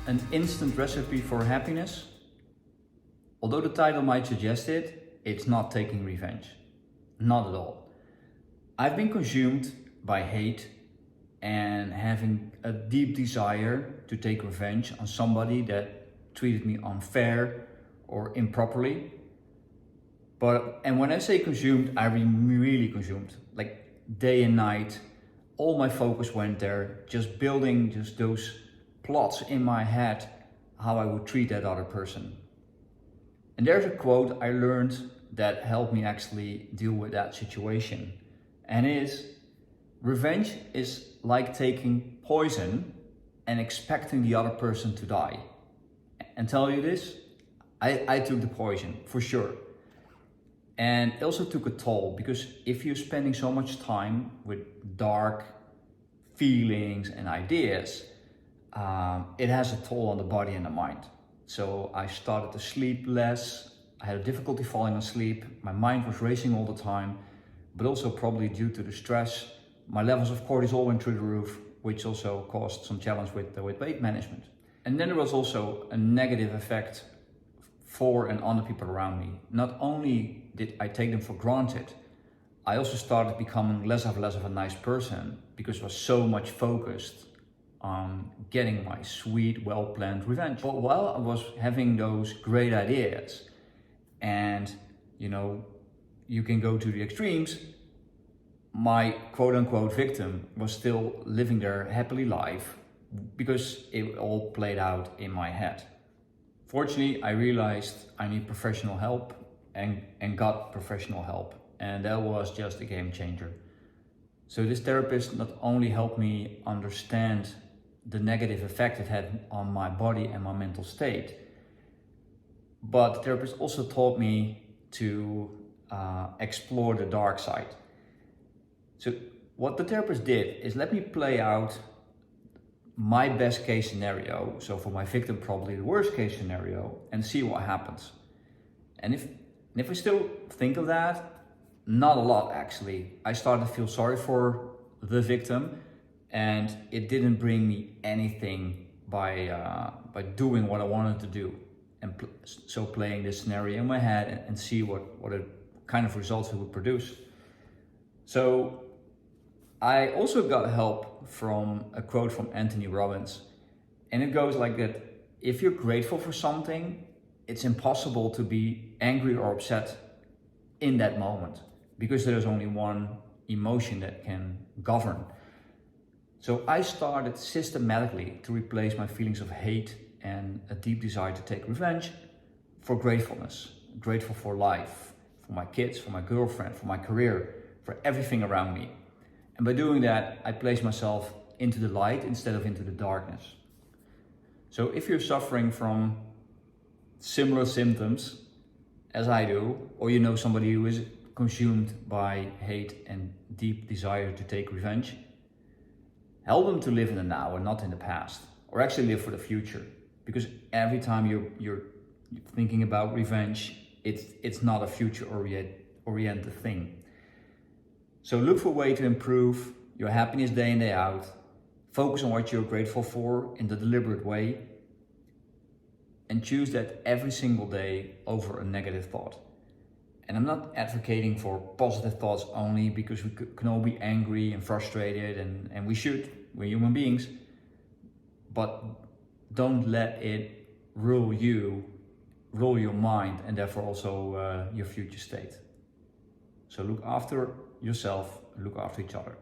An instant recipe for happiness? Although the title might suggest it, it's not taking revenge. Not at all. I've been consumed by hate and having a deep desire to take revenge on somebody that treated me unfair or improperly. And when I say consumed, I mean really consumed. Like day and night, all my focus went there, just building just those plots in my head how I would treat that other person. And there's a quote I learned that helped me actually deal with that situation. And it is, revenge is like taking poison and expecting the other person to die. And tell you this, I took the poison for sure. And it also took a toll, because if you're spending so much time with dark feelings and ideas, it has a toll on the body and the mind. So I started to sleep less, I had a difficulty falling asleep, my mind was racing all the time, but also probably due to the stress, my levels of cortisol went through the roof, which also caused some challenge with weight management. And then there was also a negative effect for and on the people around me. Not only did I take them for granted, I also started becoming less of a nice person, because I was so much focused on getting my sweet, well-planned revenge. But while I was having those great ideas, and you can go to the extremes, my quote-unquote victim was still living their happily life, because it all played out in my head. Fortunately, I realized I need professional help and got professional help, and that was just a game changer. So this therapist not only helped me understand the negative effect it had on my body and my mental state, but the therapist also taught me to explore the dark side. So what the therapist did is let me play out my best case scenario, so for my victim probably the worst case scenario, and see what happens. And if I still think of that, not a lot actually. I started to feel sorry for the victim, and it didn't bring me anything by doing what I wanted to do, and so playing this scenario in my head and see what kind of results it would produce. So I also got help from a quote from Anthony Robbins, and it goes like that: if you're grateful for something, it's impossible to be angry or upset in that moment, because there's only one emotion that can govern. So I started systematically to replace my feelings of hate and a deep desire to take revenge for gratefulness. Grateful for life, for my kids, for my girlfriend, for my career, for everything around me. And by doing that, I place myself into the light instead of into the darkness. So if you're suffering from similar symptoms as I do, or you know somebody who is consumed by hate and deep desire to take revenge, help them to live in the now and not in the past, or actually live for the future. Because every time you're thinking about revenge, it's not a future-oriented thing. So look for a way to improve your happiness day in, day out. Focus on what you're grateful for in the deliberate way, and choose that every single day over a negative thought. And I'm not advocating for positive thoughts only, because we can all be angry and frustrated, and we should, we're human beings, but don't let it rule your mind, and therefore also your future state. So look after yourself, look after each other.